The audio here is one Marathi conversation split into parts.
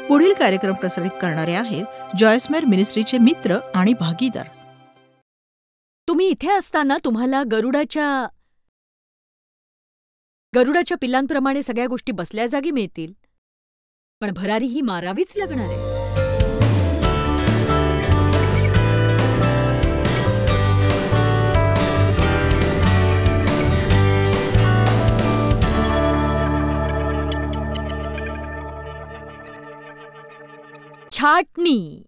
पुढील कार्यक्रम प्रसारित करणारे आहेत जॉयसमेर मिनिस्ट्रीचे मित्र आणि भागीदार. तुम्ही इथे असताना तुम्हाला गरुडाच्या पिल्लांप्रमाणे सगळ्या गोष्टी बसल्या जागी मिळतील, पण भरारी ही मारावीच लागणार आहे. छाटणी.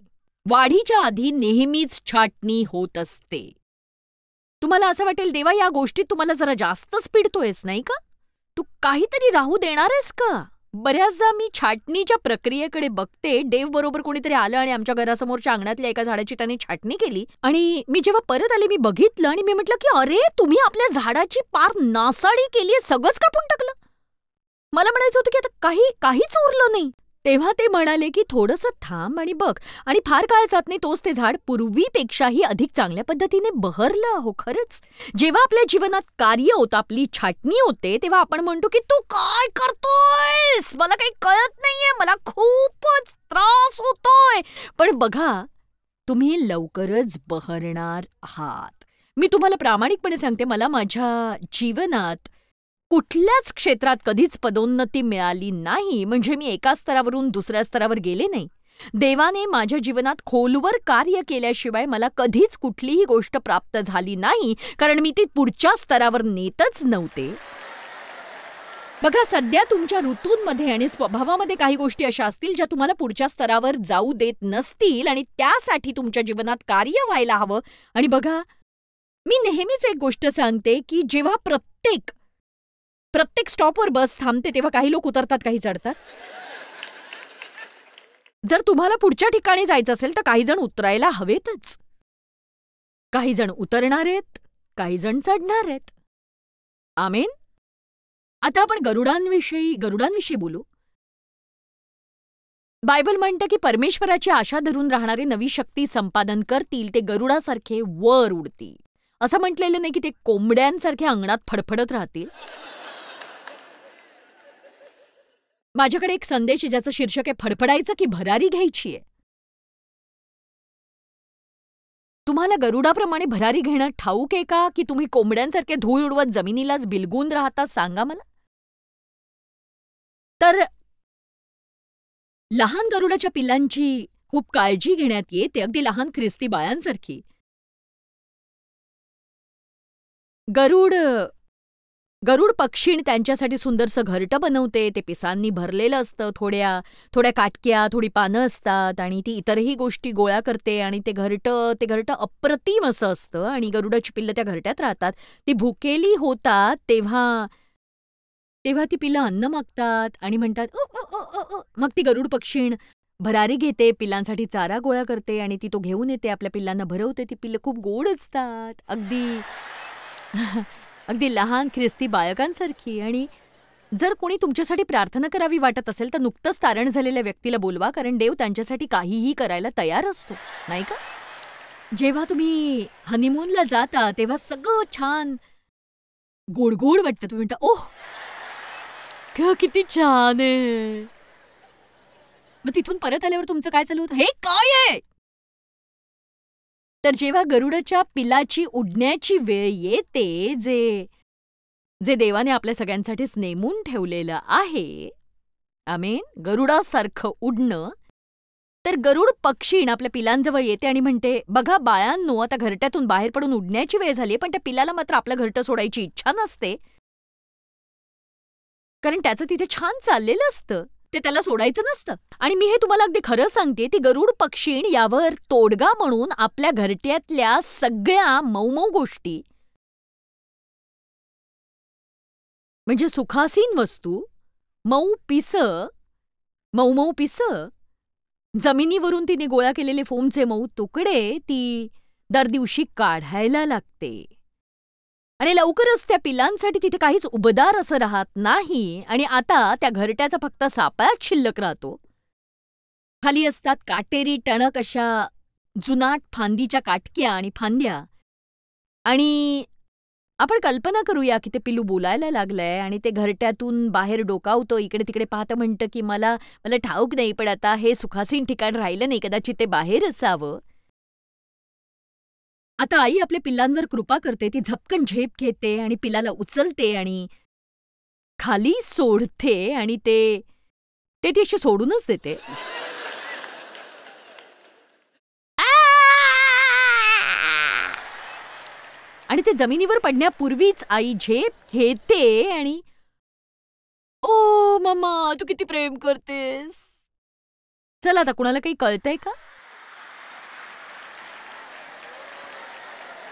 वाढीच्या आधी नेहमीच छाटणी होत असते. तुम्हाला असं वाटेल, देवा या गोष्टीत तुम्हाला जरा जास्तच पिडतोयस नाही का? तू काहीतरी राहू देणार आहेस का? बऱ्याचदा मी छाटणीच्या प्रक्रियेकडे बघते. देव बरोबर कोणीतरी आलं आणि आमच्या घरासमोरच्या अंगणातल्या एका झाडाची त्याने छाटणी केली आणि मी जेव्हा परत आले मी बघितलं आणि मी म्हटलं की अरे, तुम्ही आपल्या झाडाची पार नासाडी केलीये, सगळंच कापून टाकलं. मला म्हणायचं होतं की आता काहीच उरलं नाही. तेव्हा ते म्हणाले की थोडंसं थांब आणि बघ, आणि फार काळ जात नाही तोच ते झाड पूर्वीपेक्षाही अधिक चांगल्या पद्धतीने बहरलं. हो खरंच, जेव्हा आपल्या जीवनात कार्य होतं, आपली छाटणी होते, तेव्हा आपण म्हणतो की तू काय करतोयस, मला काही कळत नाहीये, मला खूपच त्रास होतोय. पण बघा, तुम्ही लवकरच बहरणार आहात. मी तुम्हाला प्रामाणिकपणे सांगते, मला माझ्या जीवनात कुठल्याच क्षेत्रात कधीच पदोन्नती मिळाली नाही, म्हणजे मी एका स्तरावरून दुसऱ्या स्तरावर गेले नाही. देवाने माझ्या जीवनात खोलवर कार्य केल्याशिवाय मला कधीच कुठलीही गोष्ट प्राप्त झाली नाही, कारण मी ती पुढच्या स्तरावर नेतच नव्हते. बघा, सध्या तुमच्या ऋतूंमध्ये आणि स्वभावामध्ये काही गोष्टी अशा असतील ज्या तुम्हाला पुढच्या स्तरावर जाऊ देत नसतील आणि त्यासाठी तुमच्या जीवनात कार्य व्हायला हवं. आणि बघा, मी नेहमीच एक गोष्ट सांगते की जेव्हा प्रत्येक स्टॉपवर बस थांबते तेव्हा काही लोक उतरतात, काही चढतात. जर तुम्हाला पुढच्या ठिकाणी जायचं असेल तर काही जण उतरायला हवेतच. काही जण उतरणार आहेत, काही जण चढणार आहेत. आमेन. आता आपण गरुडांविषयी बोलू. बायबल म्हणतं की परमेश्वराची आशा धरून राहणारे नवी शक्ती संपादन करतील, ते गरुडासारखे वर उडतील. असं म्हटलेलं नाही की ते कोंबड्यांसारखे अंगणात फडफडत राहतील. माझ्याकडे एक संदेश आहे ज्याचं शीर्षक आहे, फडफडायचं की भरारी घ्यायची आहे. तुम्हाला गरुडाप्रमाणे भरारी घेणं ठाऊक आहे का, की तुम्ही कोंबड्यांसारखे धूळ उडवत जमिनीलाच बिलगून राहता? सांगा मला. तर लहान गरुडाच्या पिल्लांची खूप काळजी घेण्यात येते, अगदी लहान ख्रिस्ती बाळांसारखी. गरुड पक्षीण त्यांच्यासाठी सुंदरसं घरटं बनवते. ते पिसांनी भरलेलं असतं. थोड्या काटक्या, थोडी पानं असतात आणि ती इतरही गोष्टी गोळा करते आणि ते घरटं अप्रतिम असं असतं आणि गरुडाची पिल्लं त्या घरट्यात राहतात. ती भुकेली होतात तेव्हा ती पिल्लं अन्न मागतात आणि म्हणतात "ओ, ओ, ओ, ओ, ओ." मग ती गरुड पक्षीण भरारी घेते, पिल्लांसाठी चारा गोळा करते आणि ती तो घेऊन येते, आपल्या पिल्लांना भरवते. ती पिल्लं खूप गोड असतात, अगदी लहान ख्रिस्ती बाळकांसारखी. आणि जर कोणी तुमच्यासाठी प्रार्थना करावी वाटत असेल तर नुकतंच तारण झालेल्या व्यक्तीला बोलवा, कारण देव त्यांच्यासाठी काहीही करायला तयार असतो, नाही का? जेव्हा तुम्ही हनीमूनला जाता तेव्हा सगळं छान गोड वाटतं. तुम्ही म्हणता, ओह किती छान आहे. मग तिथून परत आल्यावर तुमचं काय चालू होतं? हे काय आहे? तर जेव्हा गरुडाच्या पिलाची उडण्याची वेळ येते, जे देवाने आपल्या सगळ्यांसाठीच नेमून ठेवलेलं आहे, आमेन, गरुडासारखं उडणं, तर गरुड पक्षीण आपल्या पिलांजवळ येते आणि म्हणते, बघा बाळांनो, आता घरट्यातून बाहेर पडून उडण्याची वेळ झाली, पण त्या पिलाला मात्र आपलं घरटं सोडायची इच्छा नसते, कारण त्याचं तिथे छान चाललेलं असतं, ते त्याला सोडायचं नसतं. आणि मी हे तुम्हाला अगदी खरं सांगते, ती गरुड पक्षीण यावर तोडगा म्हणून आपल्या घरट्यातल्या सगळ्या मऊ गोष्टी, म्हणजे सुखासीन वस्तू, मऊ पिसं, जमिनीवरून तिने गोळा केलेले फोमचे मऊ तुकडे ती दर दिवशी काढायला लागते. आणि लवकरच त्या पिलांसाठी तिथे काहीच उबदार असं राहत नाही आणि आता त्या घरट्याचा फक्त सापळाच शिल्लक राहतो. खाली असतात काटेरी टणक अशा जुनाट फांदीच्या काटक्या आणि फांद्या, आणि आपण कल्पना करूया की ते पिल्लू बोलायला लागलंय आणि ते घरट्यातून बाहेर डोकावतं, इकडे तिकडे पाहतं, म्हणतं की मला मला ठाऊक नाही, पण आता हे सुखासीन ठिकाण राहिलं नाही, कदाचित ते बाहेर असावं. आता आई आपल्या पिल्लांवर कृपा करते. ती झपकन झेप घेते आणि पिल्लाला उचलते आणि खाली सोडते आणि ते ते ती अशी सोडूनच देते. आणि ते जमिनीवर पडण्यापूर्वीच आई झेप घेते आणि ओ मम्मा, तू किती प्रेम करतेस. चल, आता कुणाला काही कळतंय का?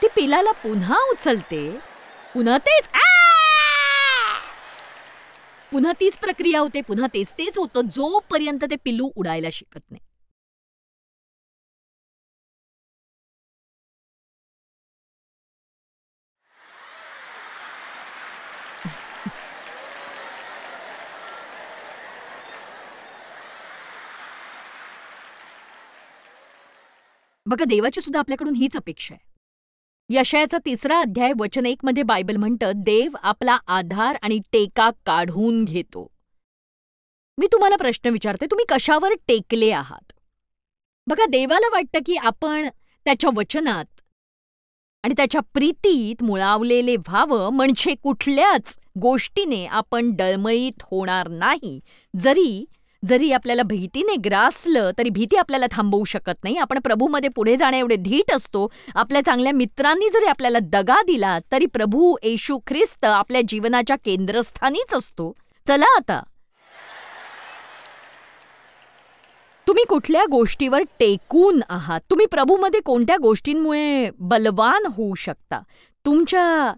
ती पिलाला पुन्हा उचलते, पुन्हा तेच पुन्हा तीच प्रक्रिया होते, पुन्हा तेच तेच होतं, जोपर्यंत ते पिल्लू उडायला शिकत नाही. बघा, देवाची सुद्धा आपल्याकडून हीच अपेक्षा आहे. यशायाचा 3 अध्याय वचन 1 मध्ये बायबल म्हणतं, देव आपला आधार आणि टेका काढून घेतो. मी तुम्हाला प्रश्न विचारते, तुम्ही कशावर टेकले आहात? बघा, देवाला वाटतं की आपण त्याच्या वचनात आणि त्याच्या प्रीतीत मुळावलेले व्हावं, म्हणजे कुठल्याच गोष्टीने आपण डळमळीत होणार नाही. जरी जरी आपल्याला भीतीने ग्रासलं तरी भीती आपल्याला थांबवू शकत नाही. आपण प्रभूमध्ये पुढे जाण्या एवढे धीट असतो. आपल्या चांगल्या मित्रांनी जरी आपल्याला दगा दिला तरी प्रभू येशू ख्रिस्त आपल्या जीवनाच्या केंद्रस्थानीच असतो. चला आता, तुम्ही कुठल्या गोष्टीवर टेकून आहात? तुम्ही प्रभूमध्ये कोणत्या गोष्टींमुळे बलवान होऊ शकता? तुमच्या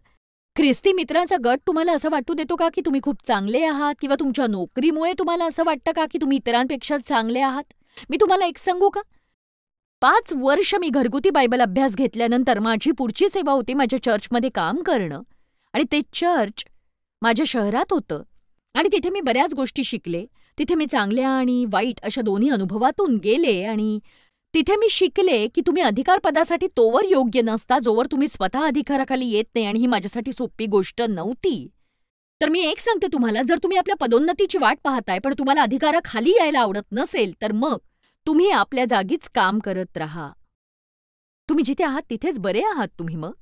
ख्रिस्ती मित्रांचा गट तुम्हाला असं वाटू देतो का की तुम्ही खूप चांगले आहात? किंवा तुमच्या नोकरीमुळे तुम्हाला असं वाटतं का की तुम्ही इतरांपेक्षा चांगले आहात? मी तुम्हाला एक सांगू का? 5 वर्ष मी घरगुती बायबल अभ्यास घेतल्यानंतर माझी पुढची सेवा होती माझ्या चर्चमध्ये काम करणं. आणि ते चर्च माझ्या शहरात होतं आणि तिथे मी बऱ्याच गोष्टी शिकले. तिथे मी चांगल्या आणि वाईट अशा दोन्ही अनुभवातून गेले आणि तिथे मी शिकले की तुम्ही अधिकारपदासाठी तोवर योग्य नसता जोवर तुम्ही स्वतः अधिकाराखाली येत नाही, आणि ही माझ्यासाठी सोपी गोष्ट नव्हती. तर मी एक सांगते तुम्हाला, जर तुम्ही आपल्या पदोन्नतीची वाट पाहताय पण तुम्हाला अधिकाराखाली यायला आवडत नसेल तर मग तुम्ही आपल्या जागीच काम करत राहा. तुम्ही जिथे आहात तिथेच बरे आहात तुम्ही मग.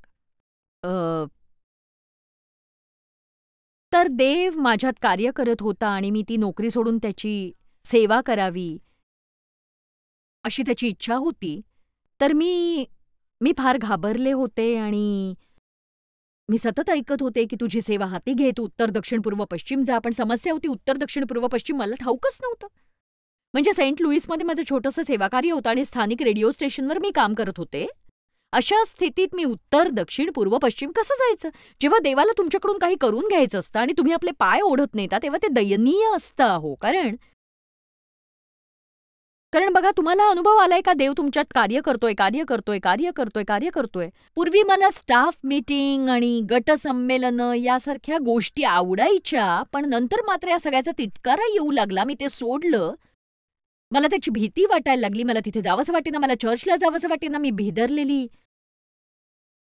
तर देव माझ्यात कार्य करत होता आणि मी ती नोकरी सोडून त्याची सेवा करावी अशी त्याची इच्छा होती. तर मी फार घाबरले होते आणि मी सतत ऐकत होते की तुझी सेवा हाती घे, तू उत्तर दक्षिण पूर्व पश्चिम जा. पण समस्या होती, उत्तर दक्षिण पूर्व पश्चिम मला ठाऊकच नव्हतं. म्हणजे सेंट लुईसमध्ये माझं छोटंसं सेवाकार्य होतं आणि स्थानिक रेडिओ स्टेशनवर मी काम करत होते. अशा स्थितीत मी उत्तर दक्षिण पूर्व पश्चिम कसं जायचं? जेव्हा देवाला तुमच्याकडून काही करून घ्यायचं असतं आणि तुम्ही आपले पाय ओढत नेता तेव्हा ते दयनीय असतं अहो. कारण बघा, तुम्हाला अनुभव आलाय का देव तुमच्यात कार्य करतोय. पूर्वी मला स्टाफ मीटिंग आणि गट संमेलनं यासारख्या गोष्टी आवडायच्या, पण नंतर मात्र या सगळ्याचा तिटकारा येऊ लागला. मी ते सोडलं. मला त्याची भीती वाटायला लागली. मला तिथे जावंसं वाटेना, मला चर्चला जावंसं वाटेना. मी भेदरलेली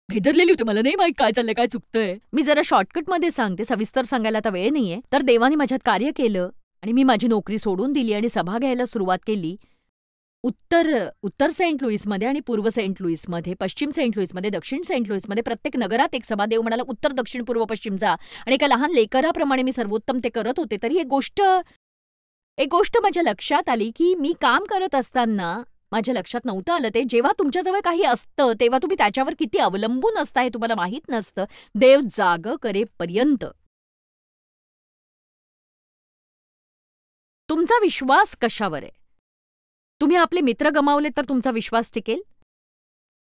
होते. मला नाही माहित काय चाललंय, काय चुकतंय. मी जरा शॉर्टकटमध्ये सांगते, सविस्तर सांगायला आता वेळ नाहीये. तर देवाने माझ्यात कार्य केलं आणि मी माझी नोकरी सोडून दिली आणि सभा घ्यायला सुरुवात केली. उत्तर सेंट लुईसमध्ये आणि पूर्व सेंट लुईसमध्ये, पश्चिम सेंट लुईसमध्ये, दक्षिण सेंट लुईसमध्ये प्रत्येक नगरात एक सभा. देव म्हणाला उत्तर दक्षिण पूर्व पश्चिम जा. आणि एका लहान लेकराप्रमाणे मी सर्वोत्तम ते करत होते. तरी एक गोष्ट माझ्या लक्षात आली की मी काम करत असताना माझ्या लक्षात नव्हतं आलं ते, जेव्हा तुमच्याजवळ काही असतं तेव्हा तुम्ही त्याच्यावर किती अवलंबून असता हे तुम्हाला माहीत नसतं, देव जागं करेपर्यंत. तुमचा विश्वास कशावर आहे? तुम्ही आपले मित्र गमावले तर तुमचा विश्वास टिकेल?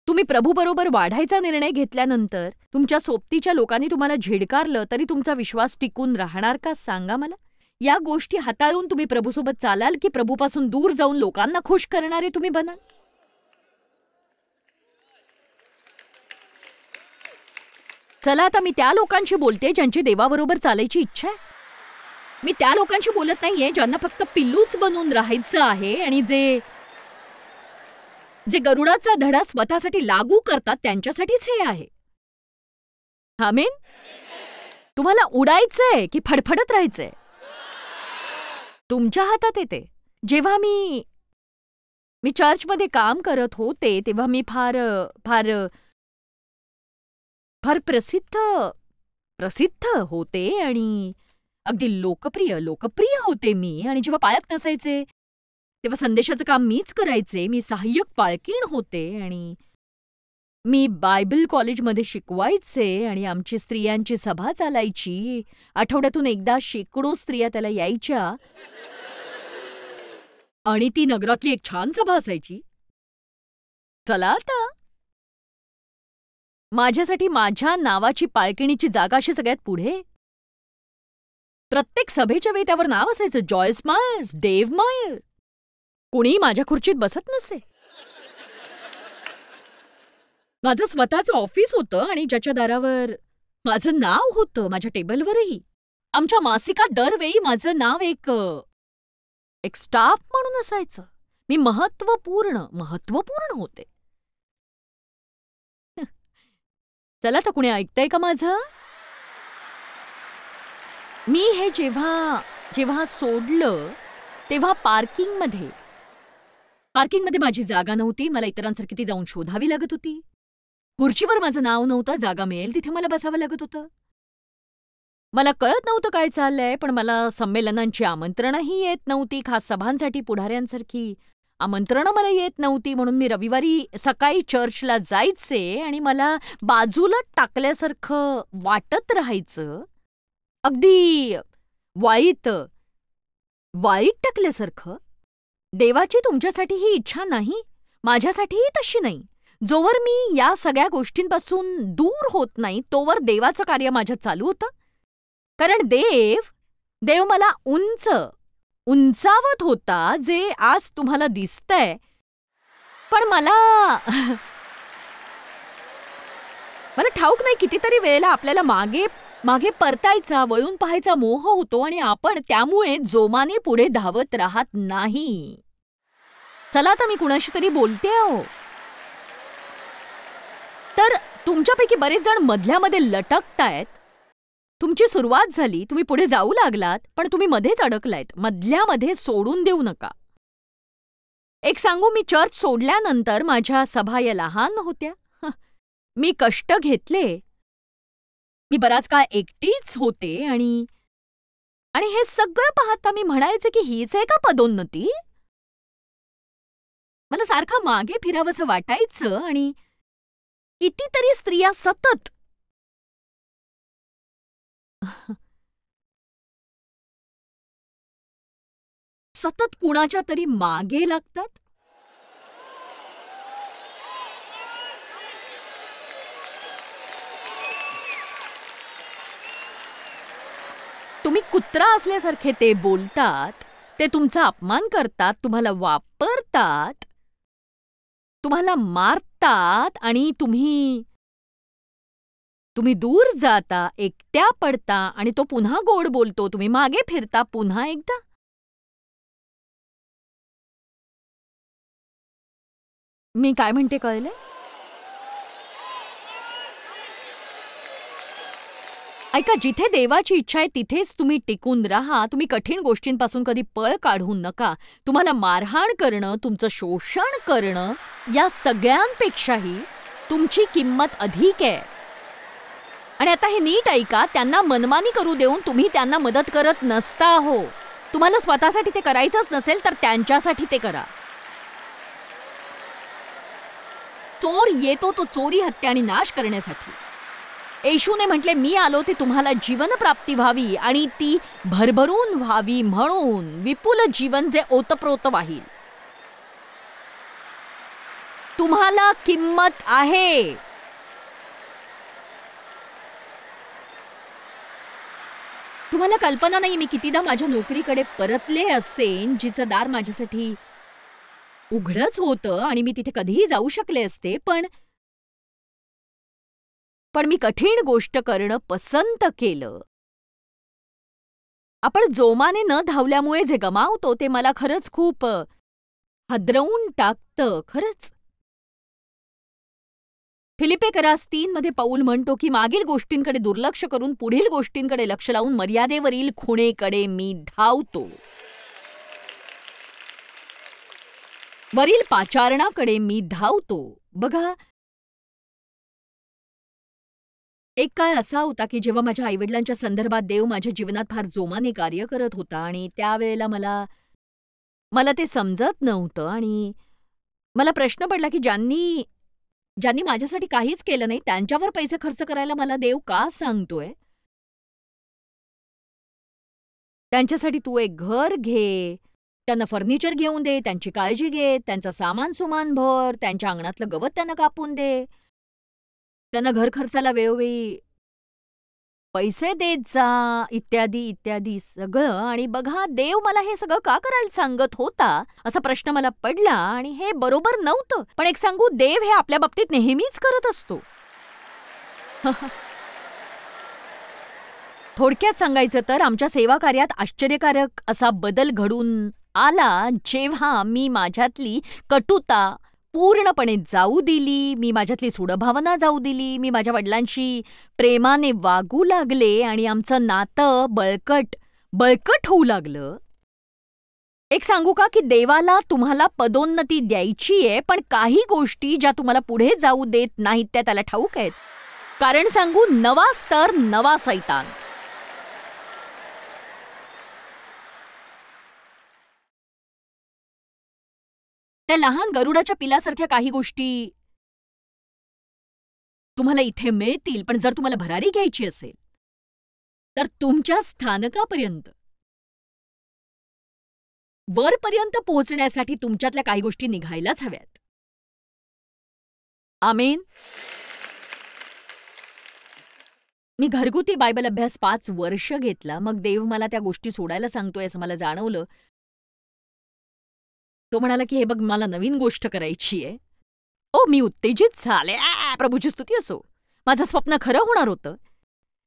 तुम्ही प्रभूबरोबर वाढायचा निर्णय घेतल्यानंतर तुमच्या सोबतीच्या लोकांनी तुम्हाला झिडकारलं तरी तुमचा विश्वास टिकून राहणार का, सांगा मला? या गोष्टी हाताळून तुम्ही प्रभूसोबत चालाल की प्रभूपासून दूर जाऊन लोकांना खुश करणारे तुम्ही बनाल? चला, आता मी त्या लोकांशी बोलते ज्यांची देवाबरोबर चालायची इच्छा आहे. मी त्या लोकांशी बोलत नाहीये ज्यांना फक्त पिल्लूच बनून राहायचं आहे आणि जे गरुडाचा धडा स्वतःसाठी लागू करतात त्यांच्यासाठीच हे आहे. आमेन. तुम्हाला उडायचंय की फडफडत राहायचंय? तुमच्या हातात येते. जेव्हा मी चर्चमध्ये काम करत होते तेव्हा मी फार फार फार प्रसिद्ध होते आणि अगदी लोकप्रिय होते मी. आणि जेव्हा पालक नसायचे तेव्हा संदेशाचं काम मीच करायचे. मी सहाय्यक पालकीण होते आणि मी बायबल कॉलेजमध्ये शिकवायचे आणि आमची स्त्रियांची सभा चालायची. आठवड्यातून एकदा शेकडो स्त्रिया त्याला यायच्या आणि ती नगरातली एक छान सभा असायची. चला आता, माझ्यासाठी माझ्या नावाची पालखिणीची जागा अशी सगळ्यात पुढे. प्रत्येक सभेच्या वेळी त्यावर नाव असायचं, जॉयस मायर्स, डेव्ह मायर. कुणी माझ्या खुर्चीत बसत नसे. माझं स्वतःचं ऑफिस होतं आणि ज्याच्या दारावर माझं नाव होतं, माझ्या टेबलवरही. आमच्या मासिकात दरवेळी माझं नाव एक स्टाफ म्हणून असायचं. मी महत्वपूर्ण होते. चला तर, कुणी ऐकतंय का माझं? मी हे जेव्हा सोडलं तेव्हा पार्किंगमध्ये माझी जागा नव्हती. मला इतरांसारखी ती जाऊन शोधावी लागत होती. खुर्चीवर माझं नाव नव्हतं. जागा मिळेल तिथे मला बसावं लागत होतं. मला कळत नव्हतं काय चाललंय, पण मला संमेलनांची आमंत्रणंही येत नव्हती. खास सभांसाठी पुढाऱ्यांसारखी आमंत्रणं मला येत नव्हती. म्हणून मी रविवारी सकाळी चर्चला जायचे आणि मला बाजूला टाकल्यासारखं वाटत राहायचं. अगदी वाईट टाकल्यासारखं. देवाची तुमच्यासाठी ही इच्छा नाही, माझ्यासाठीही तशी नाही. जोवर मी या सगळ्या गोष्टींपासून दूर होत नाही तोवर देवाचं कार्य माझ्यात चालू होतं. कारण देव मला उंचावत होता, जे आज तुम्हाला दिसतंय. पण मला ठाऊक नाही, कितीतरी वेळेला आपल्याला मागे परतायचा, वळून पाहायचा मोह होतो आणि आपण त्यामुळे जोमाने पुढे धावत राहत नाही. चला आता, मी कुणाशी तरी बोलते आहो. तर तुमच्यापैकी बरेच जण मधल्यामध्ये लटकतायत. तुमची सुरुवात झाली, तुम्ही पुढे जाऊ लागलात, पण तुम्ही मध्येच अडकलायत. मधल्यामध्ये सोडून देऊ नका. एक सांगू, मी चर्च सोडल्यानंतर माझ्या सभा या लहान होत्या. मी कष्ट घेतले. मी बराच काळ एकटीच होते आणि हे सगळं पाहता मी म्हणायचे की हीच आहे का पदोन्नती? मला सारखं मागे फिरावंसं वाटायचं आणि कितीतरी स्त्रिया सतत कुणाच्या तरी मागे लागतात. तुम्ही कुत्रा असल्यासारखे ते बोलतात, ते तुमचा अपमान करतात, तुम्हाला वापरतात, तुम्हाला मारतात आणि तुम्ही दूर जाता, एकट्या पडता आणि तो पुन्हा गोड बोलतो. तुम्ही मागे फिरता पुन्हा एकदा. मी काय म्हणते कळले? ऐका, जिथे देवाची इच्छा आहे तिथेच तुम्ही टिकून राहा. तुम्ही कठीण गोष्टींपासून कधी पळ काढू नका. तुम्हाला मारहाण करणं, तुमचं शोषण करणं, या सगळ्यांपेक्षाही तुमची किंमत अधिक आहे. आणि आता हे नीट ऐका, त्यांना मनमानी करू देऊन तुम्ही त्यांना मदत करत नसता हो. तुम्हाला स्वतःसाठी ते करायचंच नसेल तर त्यांच्यासाठी ते करा. चोर येतो तो चोरी, हत्या आणि नाश करण्यासाठी. येशूने म्हटले, मी आलो ते तुम्हाला जीवनप्राप्ती व्हावी आणि ती भरभरून व्हावी, म्हणून विपुल जीवन जे ओतप्रोत वाहील. तुम्हाला किंमत आहे. तुम्हाला कल्पना नाही मी कितीदा माझ्या नोकरीकडे परतले असेन, जिचं दार माझ्यासाठी उघडच होतं आणि मी तिथे कधीही जाऊ शकले असते. पण मी कठीण गोष्ट करणं पसंत केलं. आपण जोमाने न धावल्यामुळे जे गमावतो ते मला खरंच खूप हादरवून टाकतं. खरंच. फिलिप्पेकरास 3 मध्ये पौल म्हणतो की मागील गोष्टींकडे दुर्लक्ष करून पुढील गोष्टींकडे लक्ष लावून मर्यादेवरील खुणेकडे मी धावतो. वरील पाचारणाकडे मी धावतो. बघा, एक काळ असा होता की जेव्हा माझ्या आईवडिलांच्या संदर्भात देव माझ्या जीवनात फार जोमाने कार्य करत होता आणि त्यावेळेला मला ते समजत नव्हतं आणि मला प्रश्न पडला की ज्यांनी ज्यांनी माझ्यासाठी काहीच केलं नाही त्यांच्यावर पैसे खर्च करायला मला देव का सांगतोय? त्यांच्यासाठी तू एक घर घे, त्यांना फर्निचर घेऊन दे, त्यांची काळजी घे, त्यांचं सामान सुमान भर, त्यांच्या अंगणातलं गवत त्यांना कापून दे, त्यांना घर खर्चाला वेळोवेळी पैसे देत जा, इत्यादी इत्यादी सगळं. आणि बघा, देव मला हे सगळं का करायला सांगत होता असा प्रश्न मला पडला आणि हे बरोबर नव्हतं. पण एक सांगू, देव हे आपल्या बाबतीत नेहमीच करत असतो. थोडक्यात सांगायचं तर आमच्या सेवा कार्यात आश्चर्यकारक असा बदल घडून आला जेव्हा मी माझ्यातली कटुता पूर्णपणे जाऊ दिली, मी माझ्यातली सूडभावना जाऊ दिली, मी माझ्या वडिलांशी प्रेमाने वागू लागले आणि आमचं नातं बळकट होऊ लागलं. एक सांगू का की देवाला तुम्हाला पदोन्नती द्यायची आहे, पण काही गोष्टी ज्या तुम्हाला पुढे जाऊ देत नाहीत त्या त्याला ठाऊक आहेत. कारण सांगू, नवा स्तर नवा सैतान. त्या लहान गरुडाच्या पिलासारख्या काही गोष्टी तुम्हाला इथे मिळतील, पण जर तुम्हाला भरारी घ्यायची असेल तर तुमच्या स्थानकापर्यंत वरपर्यंत पोहोचण्यासाठी तुमच्यातल्या काही गोष्टी निघायलाच हव्यात. आमेन. मी घरगुती बायबल अभ्यास 5 वर्ष घेतला. मग देव मला त्या गोष्टी सोडायला सांगतोय असं मला जाणवलं. तो म्हणाला की हे बघ, मला नवीन गोष्ट करायची आहे. मी उत्तेजित झाले. प्रभूची स्तुती असो. माझं स्वप्न खरं होणार होतं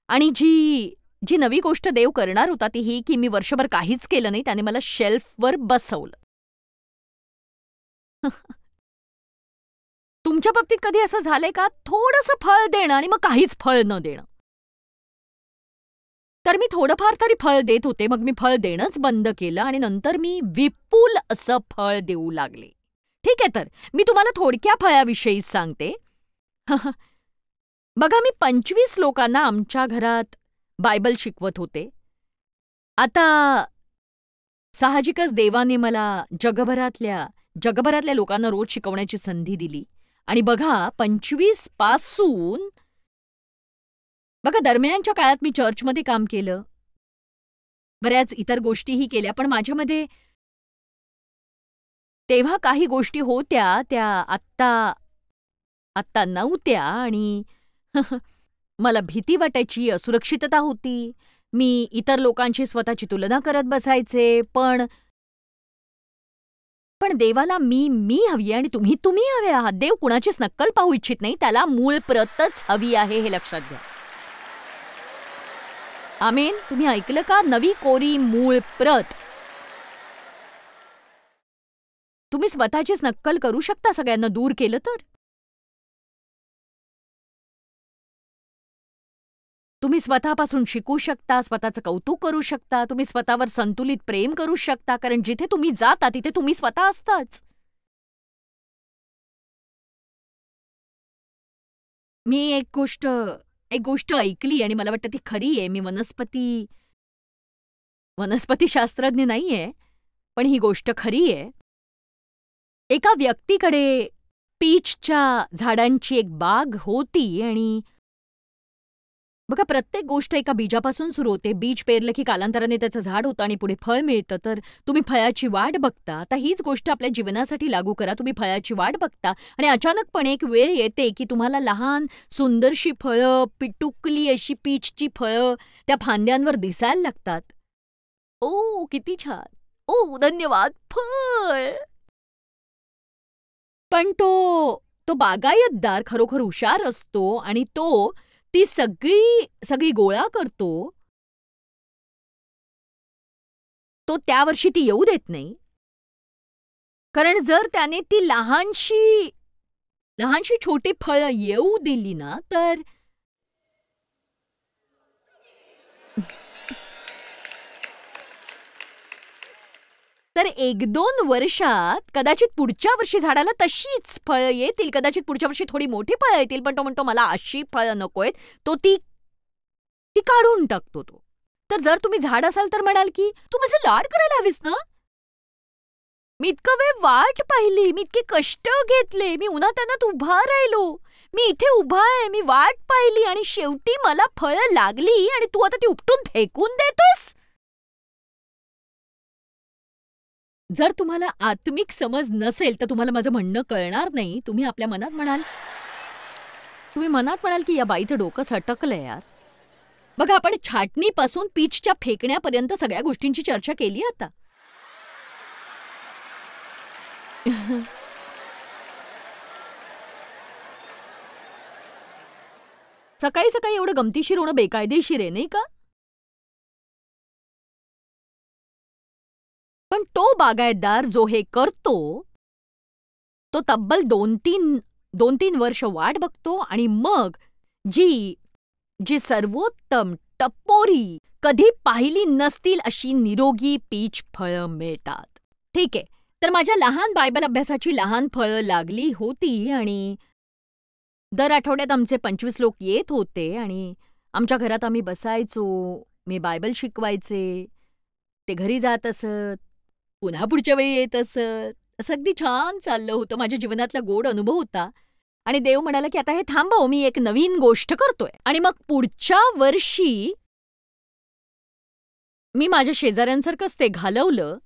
आणि जी नवी गोष्ट देव करणार होता ती ही की मी वर्षभर काहीच केलं नाही, त्याने मला शेल्फवर बसवलं. तुमच्या बाबतीत कधी असं झालंय का? थोडंसं फळ देणं आणि मग काहीच फळ न देणं. तर मी थोडंफार तरी फळ देत होते, मग मी फळ देणंच बंद केलं आणि नंतर मी विपुल असं फळ देऊ लागले. ठीक आहे, तर मी तुम्हाला थोडक्या फळाविषयी सांगते. बघा, मी 25 लोकांना आमच्या घरात बायबल शिकवत होते. आता साहजिकच देवाने मला जगभरातल्या लोकांना रोज शिकवण्याची संधी दिली. आणि बघा, 25 पासून बघा, दरम्यानच्या काळात मी चर्चमध्ये काम केलं, बऱ्याच इतर गोष्टीही केल्या, पण माझ्यामध्ये तेव्हा काही गोष्टी होत्या त्या आत्ता नव्हत्या आणि मला भीती वाटायची, असुरक्षितता होती. मी इतर लोकांशी स्वतःची तुलना करत बसायचे. पण देवाला मी हवी आणि तुम्ही हवे आहात. देव कुणाचीच नक्कल पाहू इच्छित नाही, त्याला मूळ प्रतच हवी आहे, हे लक्षात घ्या. आमेन. तुम्ही ऐकलं का? नवी कोरी मूळ प्रत. तुम्ही स्वतःचीच नक्कल करू शकता सगळ्यांना दूर केलं तर. तुम्ही स्वतःपासून शिकू शकता, स्वतःचं कौतुक करू शकता, तुम्ही स्वतःवर संतुलित प्रेम करू शकता, कारण जिथे तुम्ही जाता तिथे तुम्ही स्वतः असताच. मी एक गोष्ट ऐकली आणि मला वाटतं ती खरी आहे. मी वनस्पतीशास्त्रज्ञ नाहीये, पण ही गोष्ट खरी आहे. एका व्यक्तीकडे पीचच्या झाडांची एक बाग होती आणि बघा, प्रत्येक गोष्ट एका बीजापासून सुरू होते. बीज पेरलं की कालांतराने त्याचं झाड होतं आणि पुढे फळ मिळतं, तर तुम्ही फळाची वाट बघता. आता हीच गोष्ट आपल्या जीवनासाठी लागू करा. तुम्ही फळाची वाट बघता आणि अचानकपणे एक वेळ येते की तुम्हाला लहान सुंदरशी फळं, पिटुकली अशी पीचची फळं त्या फांद्यांवर दिसायला लागतात. ओ, किती छान! ओ, धन्यवाद, फळ! पण तो बागायतदार खरोखर हुशार असतो आणि तो ती सगळी गोळा करतो. तो त्या वर्षी ती येऊ देत नाही, कारण जर त्याने ती लहानशी छोटी फळं येऊ दिली ना तर 1-2 वर्षात कदाचित पुढच्या वर्षी झाडाला तशीच फळं येतील. कदाचित पुढच्या वर्षी थोडी मोठी फळं येतील, पण तो म्हणतो मला अशी फळं नकोयत. तो ती काढून टाकतो तो. तर जर तुम्ही झाड असाल तर म्हणाल की तू माझे लाड करायला हवीस ना. मी इतकं वेळ वाट पाहिली, मी इतके कष्ट घेतले, मी उन्हातान्हात उभा राहिलो, मी इथे उभा आहे, मी वाट पाहिली आणि शेवटी मला फळं लागली आणि तू आता ती उपटून फेकून देतोस. जर तुम्हाला आत्मिक समज नसेल तर तुम्हाला माझं म्हणणं कळणार नाही. तुम्ही आपल्या मनात म्हणाल की या बाईचं डोकं सटकलंय यार. बघा, आपण छाटणीपासून पीचच्या फेकण्यापर्यंत सगळ्या गोष्टींची चर्चा केली आता. सकाळी सकाळी एवढं गमतीशीर होणं बेकायदेशीर आहे, नाही का? पण तो बागायतदार जो हे करतो तो तब्बल 2-3 वर्ष वाट बघतो आणि मग जी सर्वोत्तम टपोरी कधी पाहिली नसतील अशी निरोगी पीच फळं मिळतात. ठीक आहे, तर माझ्या लहान बायबल अभ्यासाची लहान फळं लागली होती आणि दर आठवड्यात आमचे 25 लोक येत होते आणि आमच्या घरात आम्ही बसायचो. मी बायबल शिकवायचे, ते घरी जात असत, पुन्हा पुढच्या वेळी येत असत. असं अगदी छान चाललं होतं. माझ्या जीवनातला गोड अनुभव होता. आणि देव म्हणाला की आता हे थांबव, मी एक नवीन गोष्ट करतोय. आणि मग पुढच्या वर्षी मी माझ्या शेजाऱ्यांसारखंच ते घालवलं.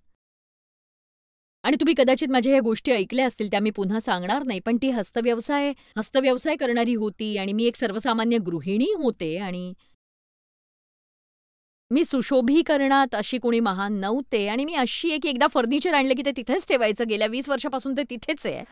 आणि तुम्ही कदाचित माझ्या ह्या गोष्टी ऐकल्या असतील, त्या मी पुन्हा सांगणार नाही. पण ती हस्तव्यवसाय करणारी होती आणि मी एक सर्वसामान्य गृहिणी होते आणि मी सुशोभीकरणात अशी कोणी महान नव्हते. आणि मी अशी आहे की एकदा फर्निचर आणलं की ते तिथेच ठेवायचं. गेल्या 20 वर्षापासून ते तिथेच आहे.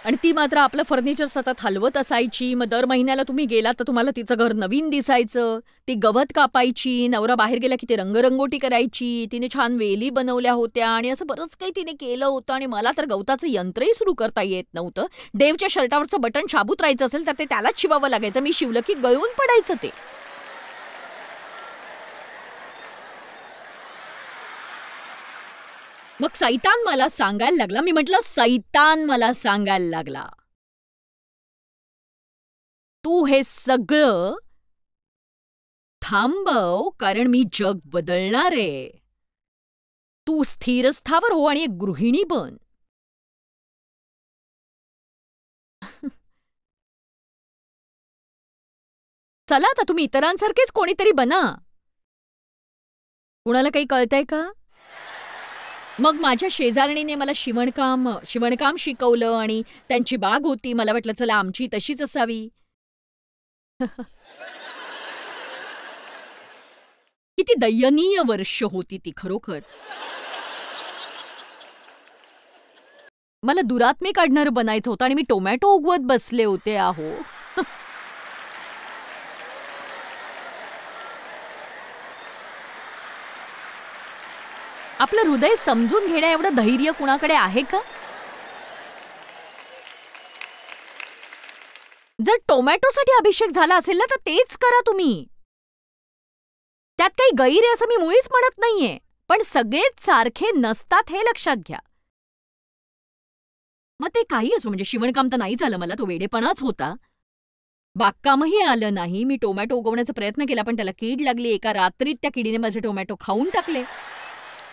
आणि ती मात्र आपलं फर्निचर सतत हलवत असायची. मग दर महिन्याला तुम्ही गेलात तर तुम्हाला तिचं घर नवीन दिसायचं. ती गवत कापायची, नवरा बाहेर गेला की ती रंगरंगोटी करायची. तिने छान वेली बनवल्या होत्या आणि असं बरंच काही तिने केलं होतं. आणि मला तर गवताचं यंत्रही सुरू करता येत नव्हतं. देवच्या शर्टावरचं बटन शाबूत राहायचं असेल तर ते त्यालाच शिवावं लागायचं. मी शिवलं की गळून पडायचं ते. मग सैतान मला सांगायला लागला. मी म्हटलं, सैतान मला सांगायला लागला, तू हे सगळं थांबव, कारण मी जग बदलणार आहे. तू स्थिरस्थावर हो आणि एक गृहिणी बन. चला आता तुम्ही इतरांसारखेच कोणीतरी बना. कुणाला काही कळतंय का? मग माझ्या शेजारणीने मला शिवणकाम शिकवलं आणि त्यांची बाग होती. मला वाटलं चला आमची तशीच असावी. किती दयनीय वर्ष होती ती खरोखर. मला दुरात्मे काढणारं बनायचं होतं आणि मी टोमॅटो उगवत बसले होते आहो. आपलं हृदय समजून घेण्या एवढं धैर्य कुणाकडे आहे का? जर टोमॅटोसाठी अभिषेक झाला असेल ना तर तेच करा तुम्ही. त्यात काही गैर आहे असं मी मुळीच म्हणत नाहीये. पण सगळेच सारखे नसतात हे लक्षात घ्या. मग ते काही असो, म्हणजे शिवणकाम तर नाही झालं मला, तो वेडेपणाच होता. बागकामही आलं नाही. मी टोमॅटो उगवण्याचा प्रयत्न केला पण त्याला कीड लागली. एका रात्रीत त्या किडीने माझे टोमॅटो खाऊन टाकले.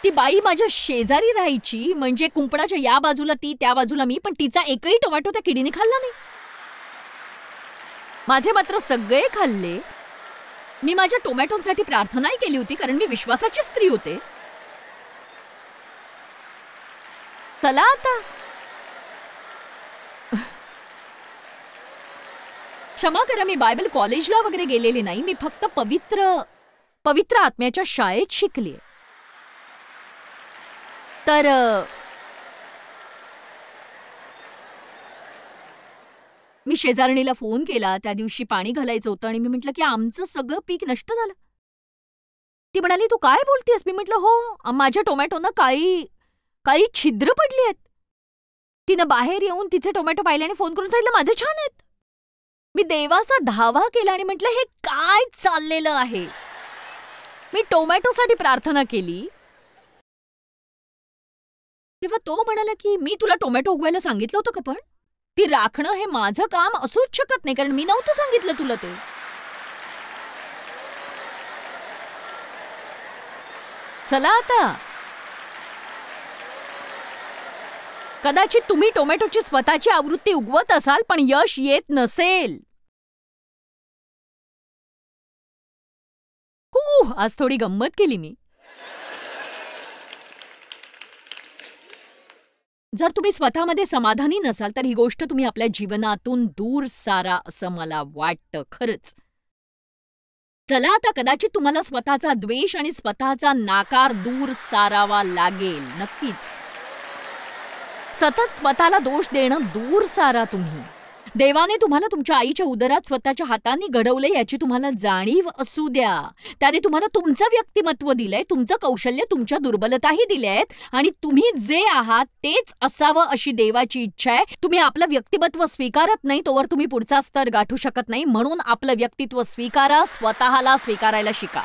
ती बाई माझ्या शेजारी राहायची, म्हणजे कुंपणाच्या या बाजूला ती, त्या बाजूला मी, पण तिचा एकही टोमॅटो त्या किडीने खाल्ला नाही. माझे मात्र सगळे खाल्ले. मी माझ्या टोमॅटोंसाठी प्रार्थनाही केली होती, कारण मी विश्वासाची स्त्री होते. चला आता, क्षमा करा, मी बायबल कॉलेजला वगैरे गेलेले नाही. मी फक्त पवित्र आत्म्याच्या शाळेत शिकले. तर मी शेजारणीला फोन केला. त्या दिवशी पाणी घालायचं होतं आणि मी म्हटलं की आमचं सगळं पीक नष्ट झालं. ती म्हणाली, तू काय बोलतेस? मी म्हटलं, हो, माझ्या टोमॅटोना काही छिद्र पडली आहेत. तिनं बाहेर येऊन तिचे टोमॅटो पाहिले आणि फोन करून सांगितलं माझे छान आहेत. मी देवाचा धावा केला आणि म्हटलं हे काय चाललेलं आहे. मी टोमॅटोसाठी प्रार्थना केली तेव्हा तो म्हणाला की मी तुला टोमॅटो उगवायला सांगितलं होतं का? पण ती राखणं हे माझं काम असूच शकत नाही, कारण मी नव्हतं सांगितलं तुला ते. चला आता, कदाचित तुम्ही टोमॅटोची स्वतःची आवृत्ती उगवत असाल पण यश येत नसेल. आज थोडी गंमत केली मी. जर तुम्ही स्वतःमध्ये समाधानी नसाल तर ही गोष्ट तुम्ही आपल्या जीवनातून दूर सारा असं मला वाटतं खरंच. चला आता, कदाचित तुम्हाला स्वतःचा द्वेष आणि स्वतःचा नाकार दूर सारावा लागेल. नक्कीच सतत स्वतःला दोष देणं दूर सारा तुम्ही. देवाने तुम्हाला तुमच्या आईच्या उदरात स्वतःच्या हातांनी घडवले याची तुम्हाला जाणीव असू द्या. त्याने तुम्हाला तुमचं व्यक्तिमत्व दिलंय, तुमचं कौशल्य, तुमच्या दुर्बलताही दिल्यात आणि तुम्ही जे आहात तेच असावं अशी देवाची इच्छा आहे. तुम्ही आपलं व्यक्तिमत्व स्वीकारत नाही तोवर तुम्ही पुढचा स्तर गाठू शकत नाही. म्हणून आपलं व्यक्तित्व स्वीकारा, स्वतःला स्वीकारायला शिका.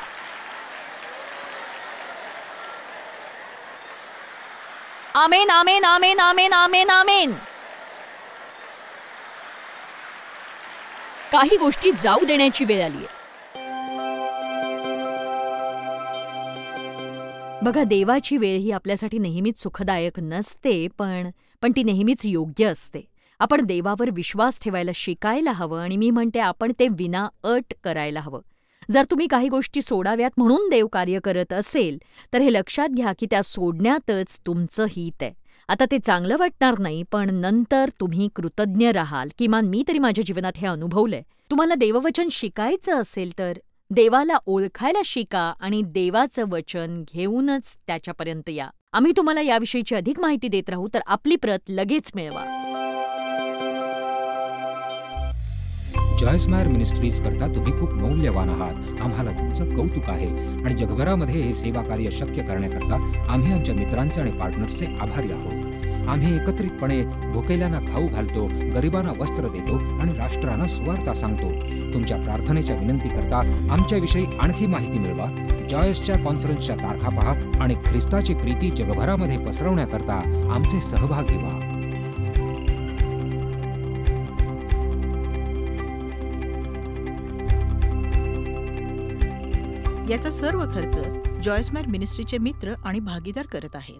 आमेन, आमेन, आमेन, आमेन, आमेन, आमेन. काही गोष्टी जाऊ देण्याची वेळ आलीय. बघा, देवाची वेळ ही आपल्यासाठी नेहमीच सुखदायक नसते, पण ती नेहमीच योग्य असते. आपण देवावर विश्वास ठेवायला शिकायला हवं आणि मी म्हणते आपण ते विना अट करायला हवं. जर तुम्ही काही गोष्टी सोडाव्यात म्हणून देव कार्य करत असेल तर हे लक्षात घ्या की त्या सोडण्यातच तुमचं हित आहे. आता ते चांगलं वाटणार नाही, पण नंतर तुम्ही कृतज्ञ राहाल. किमान मी तरी माझ्या जीवनात हे अनुभवलंय. तुम्हाला देववचन शिकायचं असेल तर देवाला ओळखायला शिका आणि देवाचं वचन घेऊनच त्याच्यापर्यंत या. आम्ही तुम्हाला याविषयीची अधिक माहिती देत राहू, तर आपली प्रत लगेच मिळवा. जॉयस मेयर मिनिस्ट्रीज करता तुम्ही खूप मौल्यवान आहात. आम्हाला तुमचं कौतुक आहे आणि जगभरामध्ये हे सेवा कार्य शक्य करण्याकरता आम्ही आमच्या मित्रांचे आणि पार्टनर्सचे आभारी आहोत. आम्ही एकत्रितपणे भुकेल्यांना खाऊ घालतो, गरिबांना वस्त्र देतो आणि राष्ट्रांना सुवार्ता सांगतो. तुमच्या प्रार्थनेच्या विनंती करता आमच्याविषयी आणखी माहिती मिळवा. जॉयसच्या कॉन्फरन्सच्या तारखा पहा आणि ख्रिस्ताची प्रीती जगभरामध्ये पसरवण्याकरता आमचे सहभागी व्हा. याचा सर्व खर्च जॉयस मेयर मिनिस्ट्रीचे मित्र आणि भागीदार करत आहेत.